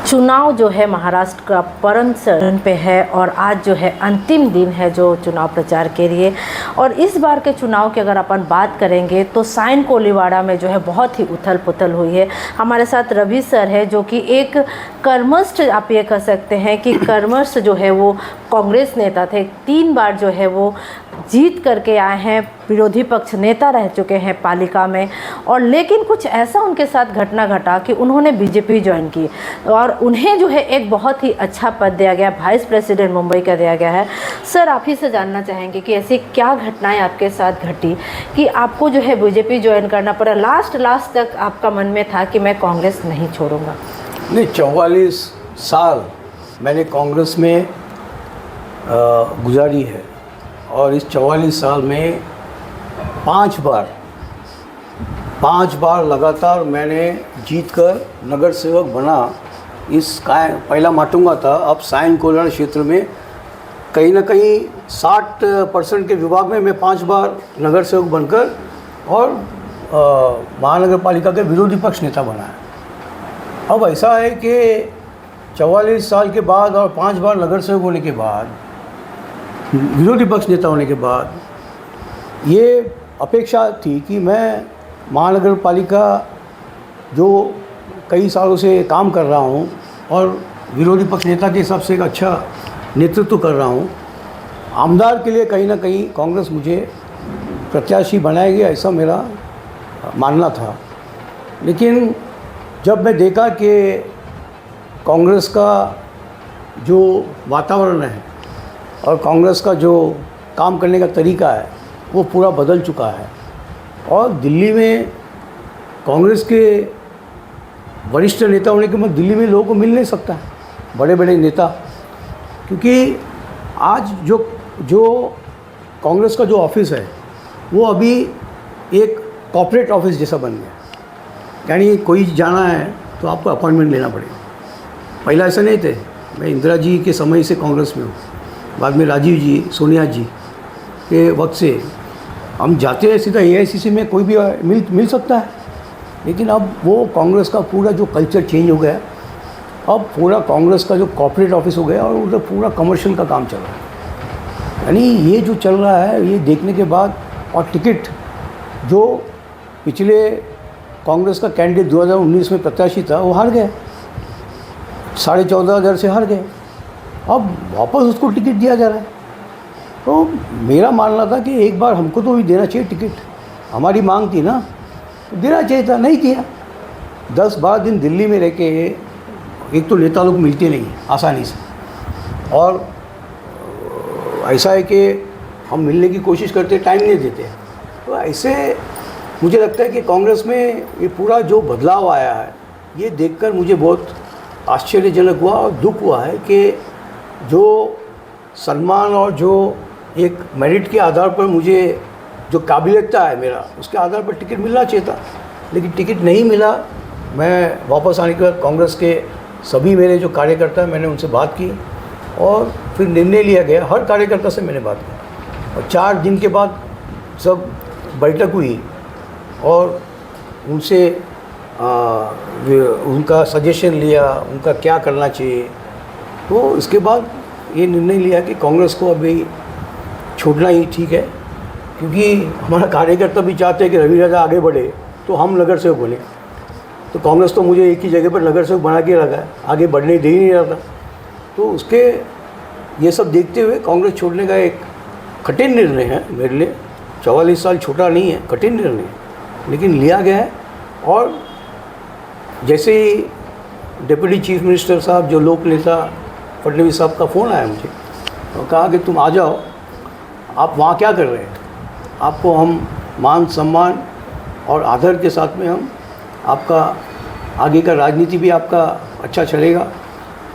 चुनाव जो है महाराष्ट्र का परम चरण पे है और आज जो है अंतिम दिन है जो चुनाव प्रचार के लिए। और इस बार के चुनाव की अगर अपन बात करेंगे तो साइन कोलीवाड़ा में जो है बहुत ही उथल पुथल हुई है। हमारे साथ रवि सर है जो कि एक कर्मस्थ, आप ये कह सकते हैं कि कर्मस्थ जो है वो कांग्रेस नेता थे। 3 बार जो है वो जीत करके आए हैं, विरोधी पक्ष नेता रह चुके हैं पालिका में। और लेकिन कुछ ऐसा उनके साथ घटना घटा कि उन्होंने बीजेपी ज्वाइन की और उन्हें जो है एक बहुत ही अच्छा पद दिया गया, वाइस प्रेसिडेंट मुंबई का दिया गया है। सर, आप ही से जानना चाहेंगे कि ऐसी क्या घटनाएं आपके साथ घटी कि आपको जो है बीजेपी ज्वाइन करना पड़ा? लास्ट तक आपका मन में था कि मैं कांग्रेस नहीं छोड़ूंगा? नहीं, 44 साल मैंने कांग्रेस में गुजारी है और इस 44 साल में 5 बार लगातार मैंने जीतकर नगर सेवक बना। इस पहला माटुंगा था, अब साइन कोलीवाड़ा क्षेत्र में कहीं ना कहीं 60% के विभाग में मैं 5 बार नगर सेवक बनकर और महानगर पालिका के विरोधी पक्ष नेता बना है। अब ऐसा है कि 44 साल के बाद और 5 बार नगर सेवक होने के बाद, विरोधी पक्ष नेता होने के बाद ये अपेक्षा थी कि मैं महानगर पालिका जो कई सालों से काम कर रहा हूँ और विरोधी पक्ष नेता के हिसाब से एक अच्छा नेतृत्व कर रहा हूँ, आमदार के लिए कहीं ना कहीं कांग्रेस मुझे प्रत्याशी बनाएगी, ऐसा मेरा मानना था। लेकिन जब मैं देखा कि कांग्रेस का जो वातावरण है और कांग्रेस का जो काम करने का तरीका है वो पूरा बदल चुका है और दिल्ली में कांग्रेस के वरिष्ठ नेता होने के बाद दिल्ली में लोगों को मिल नहीं सकता है, बड़े बड़े नेता, क्योंकि आज जो कांग्रेस का जो ऑफिस है वो अभी एक कॉर्पोरेट ऑफिस जैसा बन गया। यानी कोई जाना है तो आपको अपॉइंटमेंट लेना पड़ेगा। पहला ऐसा नहीं थे। मैं इंदिरा जी के समय से कांग्रेस में हूँ, बाद में राजीव जी, सोनिया जी के वक्त से हम जाते हैं सीधा AICC में, कोई भी मिल सकता है। लेकिन अब वो कांग्रेस का पूरा जो कल्चर चेंज हो गया, अब पूरा कांग्रेस का जो कॉर्पोरेट ऑफिस हो गया और उधर पूरा कमर्शियल का काम चल रहा है। यानी ये जो चल रहा है ये देखने के बाद, और टिकट जो पिछले कांग्रेस का कैंडिडेट 2019 में प्रत्याशी था वो हार गया, 14,500 से हार गए। अब वापस उसको टिकट दिया जा रहा है। तो मेरा मानना था कि एक बार हमको तो भी देना चाहिए टिकट, हमारी मांग थी ना, तो देना चाहिए था, नहीं किया। 10-12 दिन दिल्ली में रह के, एक तो नेता लोग मिलते नहीं आसानी से, और ऐसा है कि हम मिलने की कोशिश करते, टाइम नहीं देते। तो ऐसे मुझे लगता है कि कांग्रेस में ये पूरा जो बदलाव आया है ये देखकर मुझे बहुत आश्चर्यजनक हुआ और दुख हुआ है कि जो सम्मान और जो एक मेरिट के आधार पर मुझे जो काबिलियत है मेरा, उसके आधार पर टिकट मिलना चाहिए था, लेकिन टिकट नहीं मिला। मैं वापस आने के बाद कांग्रेस के सभी मेरे जो कार्यकर्ता हैं, मैंने उनसे बात की और फिर निर्णय लिया गया। हर कार्यकर्ता से मैंने बात की और 4 दिन के बाद सब बैठक हुई और उनसे उनका सजेशन लिया, उनका क्या करना चाहिए। तो इसके बाद ये निर्णय लिया कि कांग्रेस को अभी छोड़ना ही ठीक है, क्योंकि हमारा कार्यकर्ता भी चाहते हैं कि रवि राजा आगे बढ़े तो हम नगर सेवक बने। तो कांग्रेस तो मुझे एक ही जगह पर नगर सेवक बना के रखा है, आगे बढ़ने दे ही नहीं रहा था। तो उसके ये सब देखते हुए कांग्रेस छोड़ने का एक कठिन निर्णय है मेरे लिए। 44 साल छोटा नहीं है, कठिन निर्णय है, लेकिन लिया गया है। और जैसे ही डिप्टी चीफ मिनिस्टर साहब, जो लोक नेता फडणवीस साहब का फ़ोन आया मुझे और कहा कि तुम आ जाओ, आप वहाँ क्या कर रहे हैं, आपको हम मान सम्मान और आदर के साथ में हम आपका आगे का राजनीति भी आपका अच्छा चलेगा।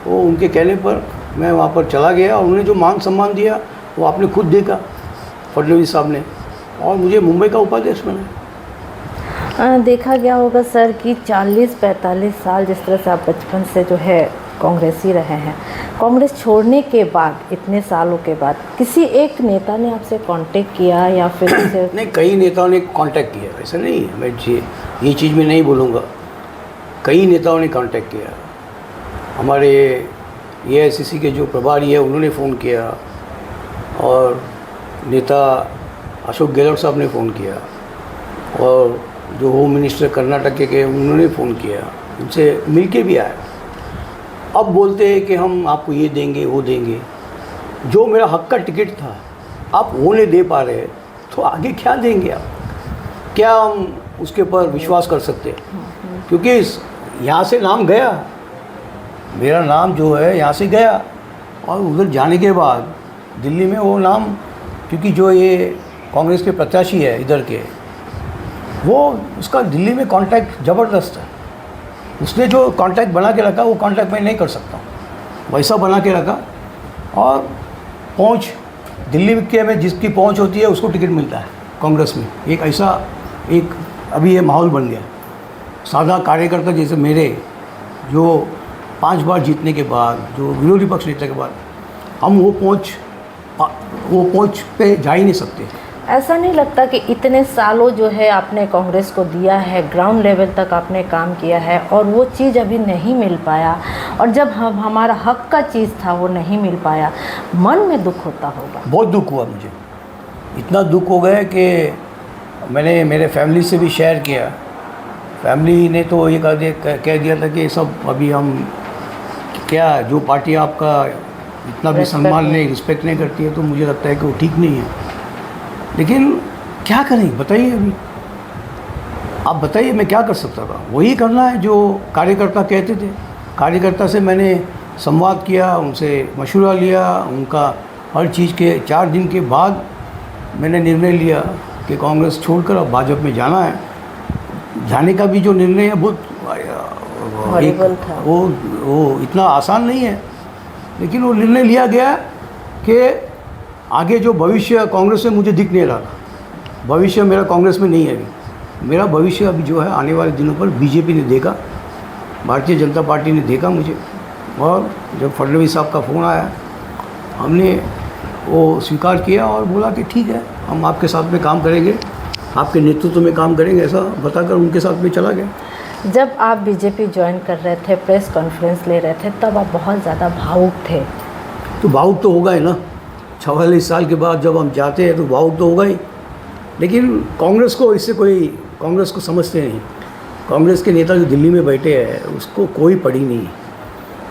तो उनके कहने पर मैं वहाँ पर चला गया और उन्हें जो मान सम्मान दिया वो आपने खुद देखा, फडणवीस साहब ने, और मुझे मुंबई का उपाध्यक्ष बनाया। देखा गया होगा सर कि 40-45 साल जिस तरह से आप बचपन से जो है कांग्रेसी रहे हैं, कांग्रेस छोड़ने के बाद, इतने सालों के बाद किसी एक नेता ने आपसे कांटेक्ट किया या फिर नहीं, कई नेताओं ने कांटेक्ट किया, ऐसा नहीं है। मैं ये चीज़ में नहीं बोलूँगा, कई नेताओं ने कांटेक्ट किया हमारे एआईसीसी के जो प्रभारी है उन्होंने फ़ोन किया, और नेता अशोक गहलोत साहब ने फ़ोन किया, और जो होम मिनिस्टर कर्नाटक के उन्होंने फ़ोन किया, उनसे मिल के भी आए। अब बोलते हैं कि हम आपको ये देंगे वो देंगे। जो मेरा हक का टिकट था आप वो नहीं दे पा रहे, तो आगे क्या देंगे आप? क्या हम उसके ऊपर विश्वास कर सकते हैं? क्योंकि यहाँ से नाम गया, मेरा नाम जो है यहाँ से गया, और उधर जाने के बाद दिल्ली में वो नाम, क्योंकि जो ये कांग्रेस के प्रत्याशी है इधर के, वो उसका दिल्ली में कांटेक्ट ज़बरदस्त है। उसने जो कांटेक्ट बना के रखा वो कांटेक्ट मैं नहीं कर सकता, वैसा बना के रखा। और पहुंच दिल्ली के में जिसकी पहुंच होती है उसको टिकट मिलता है कांग्रेस में। एक ऐसा एक अभी ये माहौल बन गया। सादा कार्यकर्ता जैसे मेरे, जो 5 बार जीतने के बाद, जो विरोधी पक्ष नेता के बाद, हम वो पहुंच पे जा ही नहीं सकते। ऐसा नहीं लगता कि इतने सालों जो है आपने कांग्रेस को दिया है, ग्राउंड लेवल तक आपने काम किया है, और वो चीज़ अभी नहीं मिल पाया, और जब हमारा हक का चीज़ था वो नहीं मिल पाया, मन में दुख होता होगा? बहुत दुख हुआ मुझे, इतना दुख हो गया कि मैंने मेरे फैमिली से भी शेयर किया। फैमिली ने तो ये कह दिया था कि सब अभी हम क्या, जो पार्टी आपका इतना भी सम्मान नहीं, रिस्पेक्ट नहीं करती है, तो मुझे लगता है कि वो ठीक नहीं है। लेकिन क्या करें बताइए? अभी आप बताइए, मैं क्या कर सकता था? वही करना है जो कार्यकर्ता कहते थे। कार्यकर्ता से मैंने संवाद किया, उनसे मशवरा लिया, उनका हर चीज़ के 4 दिन के बाद मैंने निर्णय लिया कि कांग्रेस छोड़कर अब भाजपा में जाना है। जाने का भी जो निर्णय है बहुत था। वो इतना आसान नहीं है, लेकिन वो निर्णय लिया गया कि आगे जो भविष्य कांग्रेस में मुझे दिख नहीं रहा था। भविष्य मेरा कांग्रेस में नहीं है अभी। मेरा भविष्य अभी जो है आने वाले दिनों पर बीजेपी ने देखा, भारतीय जनता पार्टी ने देखा मुझे। और जब फडणवीस साहब का फ़ोन आया, हमने वो स्वीकार किया और बोला कि ठीक है, हम आपके साथ में काम करेंगे, आपके नेतृत्व में काम करेंगे, ऐसा बताकर उनके साथ में चला गया। जब आप बीजेपी ज्वाइन कर रहे थे, प्रेस कॉन्फ्रेंस ले रहे थे, तब आप बहुत ज़्यादा भावुक थे। तो भावुक तो होगा ही ना, 44 साल के बाद जब हम जाते हैं तो भावुक तो होगा ही। लेकिन कांग्रेस को इससे कोई, कांग्रेस को समझते नहीं। कांग्रेस के नेता जो दिल्ली में बैठे हैं उसको कोई पड़ी नहीं।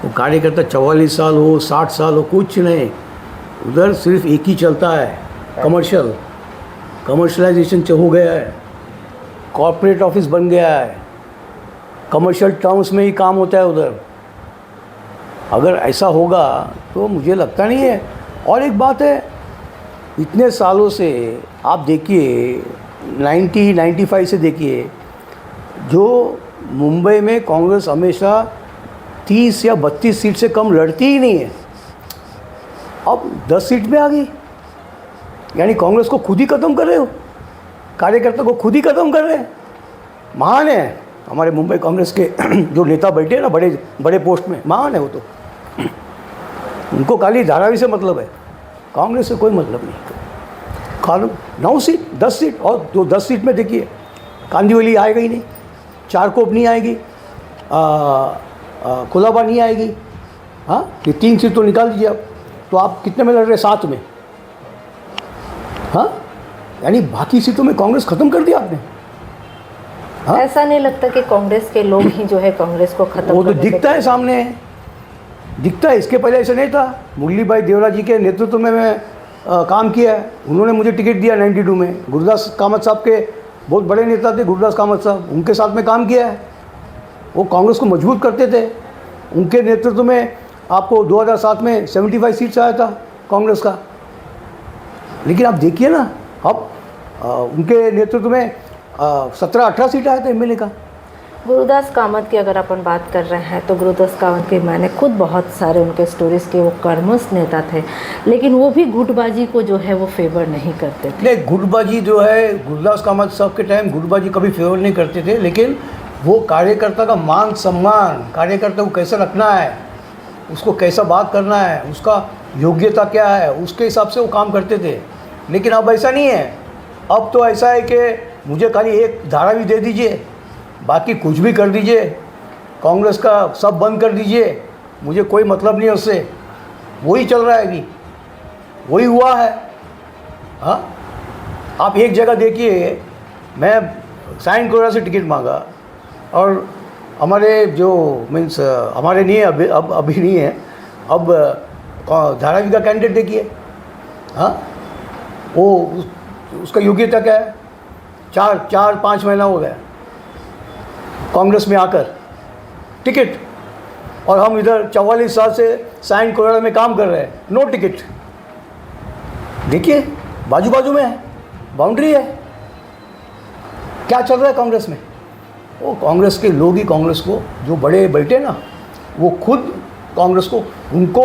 वो कार्यकर्ता 44 साल हो, 60 साल हो, कुछ नहीं, उधर सिर्फ एक ही चलता है, कमर्शलाइजेशन हो गया है, कॉर्पोरेट ऑफिस बन गया है, कमर्शियल टर्म्स में ही काम होता है उधर। अगर ऐसा होगा तो मुझे लगता नहीं है। और एक बात है, इतने सालों से आप देखिए, 95 से देखिए, जो मुंबई में कांग्रेस हमेशा 30 या 32 सीट से कम लड़ती ही नहीं है, अब 10 सीट में आ गई। यानी कांग्रेस को खुद ही ख़त्म कर रहे हो, कार्यकर्ता को खुद ही ख़त्म कर रहे हैं। महान है हमारे मुंबई कांग्रेस के जो नेता बैठे हैं ना, बड़े बड़े पोस्ट में, महान है वो तो। उनको खाली धारावी से मतलब है, कांग्रेस से कोई मतलब नहीं। खाली 9 सीट 10 सीट, और जो 10 सीट में देखिए कांदिवली आएगा ही नहीं, चारकोप नहीं आएगी, कोलाबा नहीं आएगी। हाँ, ये 3 सीट तो निकाल दीजिए आप, तो आप कितने में लड़ रहे? 7 में। हाँ, यानी बाकी सीटों में कांग्रेस ख़त्म कर दिया आपने। हाँ? ऐसा नहीं लगता कि कांग्रेस के लोग ही जो है कांग्रेस को खत्म? वो तो दिखता है, सामने दिखता है। इसके पहले ऐसा नहीं था। मुरली भाई देवरा जी के नेतृत्व में मैं काम किया है। उन्होंने मुझे टिकट दिया 92 में। गुरुदास कामत साहब के बहुत बड़े नेता थे, गुरुदास कामत साहब, उनके साथ में काम किया है। वो कांग्रेस को मजबूत करते थे। उनके नेतृत्व में आपको 2007 में 75 सीट्स आया था कांग्रेस का। लेकिन आप देखिए ना, अब उनके नेतृत्व में 17-18 सीट आया था एमएलए का। गुरुदास कामत की अगर अपन बात कर रहे हैं, तो गुरुदास कामत के मैंने खुद बहुत सारे उनके स्टोरीज़ के, वो कर्मठ नेता थे, लेकिन वो भी गुटबाजी को जो है वो फेवर नहीं करते थे। नहीं, गुटबाजी जो है, गुरुदास कामत साहब के टाइम गुटबाजी कभी फेवर नहीं करते थे, लेकिन वो कार्यकर्ता का मान सम्मान, कार्यकर्ता को कैसे रखना है, उसको कैसा बात करना है, उसका योग्यता क्या है, उसके हिसाब से वो काम करते थे। लेकिन अब ऐसा नहीं है। अब तो ऐसा है कि मुझे खाली एक धारावी दे दीजिए, बाकी कुछ भी कर दीजिए, कांग्रेस का सब बंद कर दीजिए, मुझे कोई मतलब नहीं है उससे, वही चल रहा है अभी, वही हुआ है। हाँ, आप एक जगह देखिए, मैं साइन कोयरा से टिकट मांगा और हमारे जो मीन्स हमारे नहीं है अभी नहीं है, अब धारावी का कैंडिडेट देखिए। हाँ, वो उसका योग्यता क्या है, 4-5 महीना हो गया कांग्रेस में आकर टिकट, और हम इधर 44 साल से साइन कोयरा में काम कर रहे हैं, नो टिकट। देखिए बाजू बाजू में है, बाउंड्री है, क्या चल रहा है कांग्रेस में। वो कांग्रेस के लोग ही कांग्रेस को, जो बड़े बैठे ना, वो खुद कांग्रेस को, उनको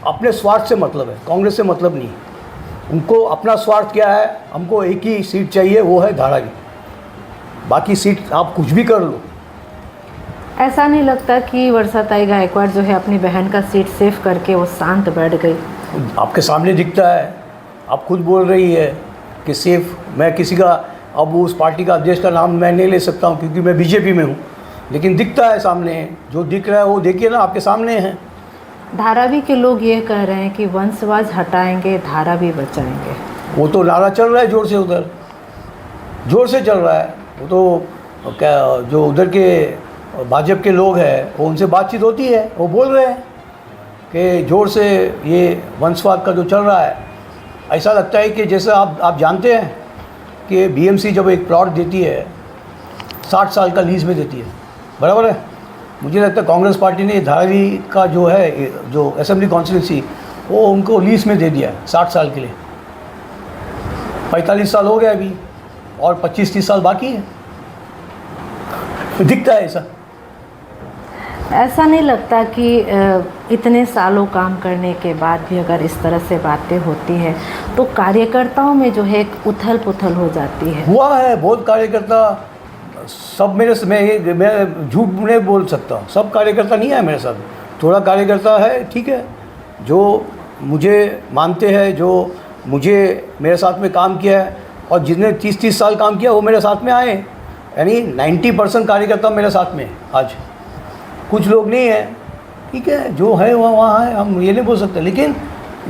अपने स्वार्थ से मतलब है, कांग्रेस से मतलब नहीं। उनको अपना स्वार्थ क्या है, हमको एक ही सीट चाहिए, वो है धारावी, बाकी सीट आप कुछ भी कर लो। ऐसा नहीं लगता कि वर्षाताई गायकवाड़ जो है अपनी बहन का सीट सेव करके वो शांत बैठ गई? आपके सामने दिखता है, आप खुद बोल रही है कि सेफ, मैं किसी का अब उस पार्टी का अध्यक्ष का नाम मैं नहीं ले सकता हूँ क्योंकि मैं बीजेपी में हूँ, लेकिन दिखता है सामने, जो दिख रहा है वो देखिए ना, आपके सामने है। धारावी के लोग ये कह रहे हैं कि वंशवाद हटाएंगे, धारावी बचाएंगे। वो तो नारा चल रहा है जोर से, उधर जोर से चल रहा है। वो तो क्या, जो उधर के भाजपा के लोग हैं, वो उनसे बातचीत होती है, वो बोल रहे हैं कि जोर से ये वंशवाद का जो चल रहा है, ऐसा लगता है कि जैसे आप जानते हैं कि बीएमसी जब एक प्लॉट देती है 60 साल का लीज़ में देती है, बराबर है। मुझे लगता है कांग्रेस पार्टी ने धारावी का जो है, जो असेंबली कॉन्स्टिट्यूंसी, वो उनको लीज़ में दे दिया है 60 साल के लिए। 45 साल हो गए अभी, और 25-30 साल बाकी है। दिखता है ऐसा। ऐसा नहीं लगता कि इतने सालों काम करने के बाद भी अगर इस तरह से बातें होती हैं तो कार्यकर्ताओं में जो है एक उथल पुथल हो जाती है? हुआ है, बहुत कार्यकर्ता, सब मेरे से, मैं झूठ नहीं बोल सकता, सब कार्यकर्ता नहीं है मेरे साथ, थोड़ा कार्यकर्ता है, ठीक है, जो मुझे मानते हैं, जो मुझे मेरे साथ में काम किया है, और जिसने 30-30 साल काम किया वो मेरे साथ में आए, यानी 90% कार्यकर्ता मेरे साथ में आज। कुछ लोग नहीं है, ठीक है, जो है वहाँ है, हम ये नहीं बोल सकते। लेकिन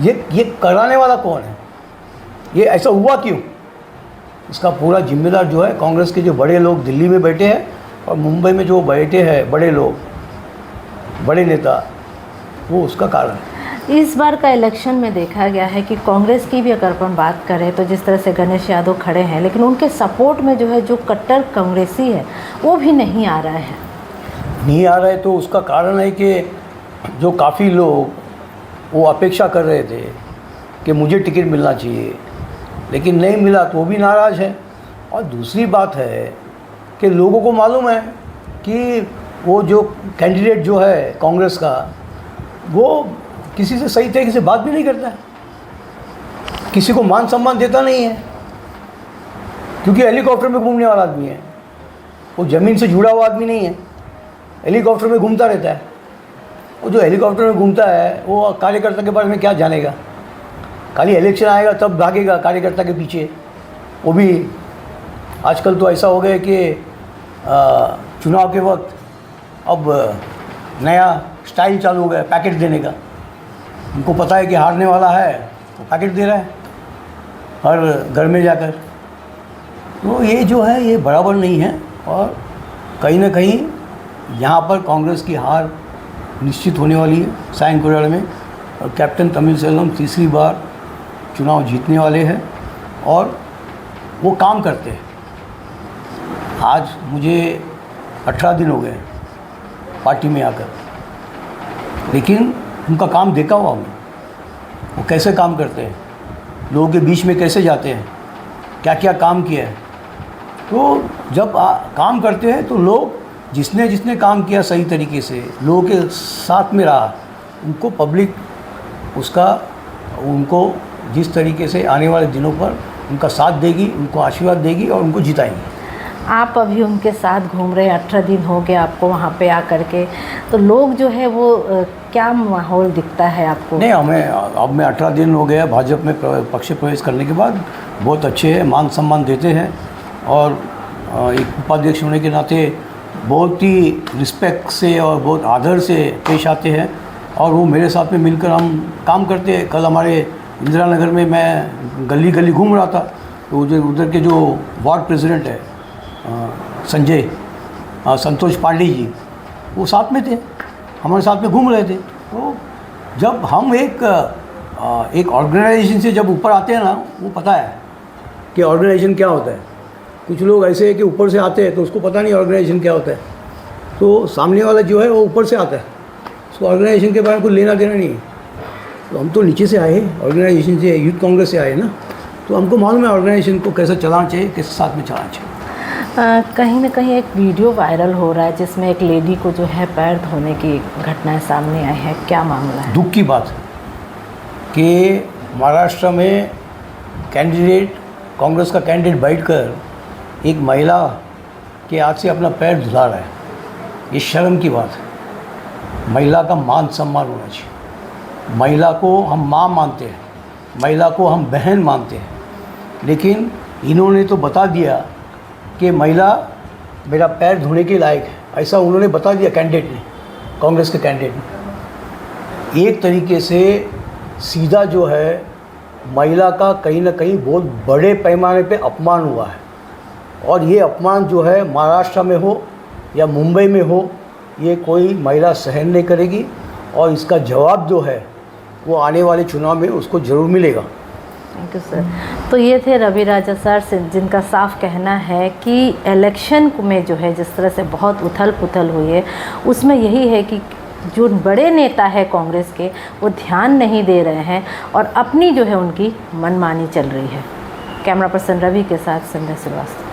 ये कराने वाला कौन है, ये ऐसा हुआ क्यों, इसका पूरा जिम्मेदार जो है कांग्रेस के जो बड़े लोग दिल्ली में बैठे हैं और मुंबई में जो बैठे हैं बड़े लोग, बड़े नेता, वो उसका कारण है। इस बार का इलेक्शन में देखा गया है कि कांग्रेस की भी अगर अपन बात करें तो जिस तरह से गणेश यादव खड़े हैं, लेकिन उनके सपोर्ट में जो है जो कट्टर कांग्रेसी है वो भी नहीं आ रहा है। नहीं आ रहा है तो उसका कारण है कि जो काफ़ी लोग वो अपेक्षा कर रहे थे कि मुझे टिकट मिलना चाहिए, लेकिन नहीं मिला तो वो भी नाराज़ है। और दूसरी बात है कि लोगों को मालूम है कि वो जो कैंडिडेट जो है कांग्रेस का, वो किसी से सही तरीके से बात भी नहीं करता है, किसी को मान सम्मान देता नहीं है, क्योंकि हेलीकॉप्टर में घूमने वाला आदमी है, वो ज़मीन से जुड़ा हुआ आदमी नहीं है, हेलीकॉप्टर में घूमता रहता है। वो जो हेलीकॉप्टर में घूमता है वो कार्यकर्ता के बारे में क्या जानेगा, खाली इलेक्शन आएगा तब भागेगा कार्यकर्ता के पीछे। वो भी आजकल तो ऐसा हो गया कि चुनाव के वक्त अब नया स्टाइल चालू हो गया पैकेट देने का। उनको पता है कि हारने वाला है तो पैकेट दे रहा है हर घर में जाकर। तो ये जो है ये बराबर नहीं है, और कहीं ना कहीं यहाँ पर कांग्रेस की हार निश्चित होने वाली है साइन कोयरा में, और कैप्टन तमिलसेल्वम तीसरी बार चुनाव जीतने वाले हैं और वो काम करते हैं। आज मुझे 18 दिन हो गए पार्टी में आकर, लेकिन उनका काम देखा हुआ मैं, वो कैसे काम करते हैं, लोगों के बीच में कैसे जाते हैं, क्या क्या काम किया है। तो जब काम करते हैं तो लोग जिसने जिसने काम किया सही तरीके से लोगों के साथ में रहा, उनको पब्लिक उसका उनको जिस तरीके से आने वाले दिनों पर उनका साथ देगी, उनको आशीर्वाद देगी और उनको जिताएंगी। आप अभी उनके साथ घूम रहे, 18 दिन हो गए आपको वहाँ पे आकर के, तो लोग जो है वो क्या माहौल दिखता है आपको? नहीं, अब मैं 18 दिन हो गया भाजपा में पक्ष प्रवेश करने के बाद, बहुत अच्छे हैं, मान सम्मान देते हैं, और एक उपाध्यक्ष होने के नाते बहुत ही रिस्पेक्ट से और बहुत आदर से पेश आते हैं और वो मेरे साथ में मिलकर हम काम करते हैं। कल हमारे इंदिरा नगर में मैं गली गली घूम रहा था, तो उधर के जो वार्ड प्रेसिडेंट है संतोष पांडे जी, वो साथ में थे, हमारे साथ में घूम रहे थे। तो जब हम एक ऑर्गेनाइजेशन से जब ऊपर आते हैं ना, वो पता है कि ऑर्गेनाइजेशन क्या होता है। कुछ लोग ऐसे हैं कि ऊपर से आते हैं तो उसको पता नहीं ऑर्गेनाइजेशन क्या होता है, तो सामने वाला जो है वो ऊपर से आता है, उसको ऑर्गेनाइजेशन के बारे में कुछ लेना देना नहीं है। तो हम तो नीचे से आए, ऑर्गेनाइजेशन से, यूथ कांग्रेस से आए ना, तो हमको मालूम है ऑर्गेनाइजेशन को कैसे चलाना चाहिए, किस साथ में चलाना चाहिए। कहीं ना कहीं एक वीडियो वायरल हो रहा है जिसमें एक लेडी को जो है पैर धोने की घटनाएं सामने आई है, क्या मामला है? दुख की बात कि महाराष्ट्र में कैंडिडेट, कांग्रेस का कैंडिडेट बैठकर एक महिला के हाथ से अपना पैर धुला रहा है। ये शर्म की बात है। महिला का मान सम्मान होना चाहिए। महिला को हम माँ मानते हैं, महिला को हम बहन मानते हैं, लेकिन इन्होंने तो बता दिया कि महिला मेरा पैर धोने के लायक है, ऐसा उन्होंने बता दिया कैंडिडेट ने, कांग्रेस के कैंडिडेट ने। एक तरीके से सीधा जो है महिला का कहीं ना कहीं बहुत बड़े पैमाने पे अपमान हुआ है, और ये अपमान जो है महाराष्ट्र में हो या मुंबई में हो, ये कोई महिला सहन नहीं करेगी, और इसका जवाब जो है वो आने वाले चुनाव में उसको ज़रूर मिलेगा। Thank you sir. तो ये थे रवि राजा सर, जिनका साफ कहना है कि इलेक्शन में जो है जिस तरह से बहुत उथल पुथल हुई है, उसमें यही है कि जो बड़े नेता है कांग्रेस के, वो ध्यान नहीं दे रहे हैं और अपनी जो है उनकी मनमानी चल रही है। कैमरा पर्सन रवि के साथ संध्या श्रीवास्तव।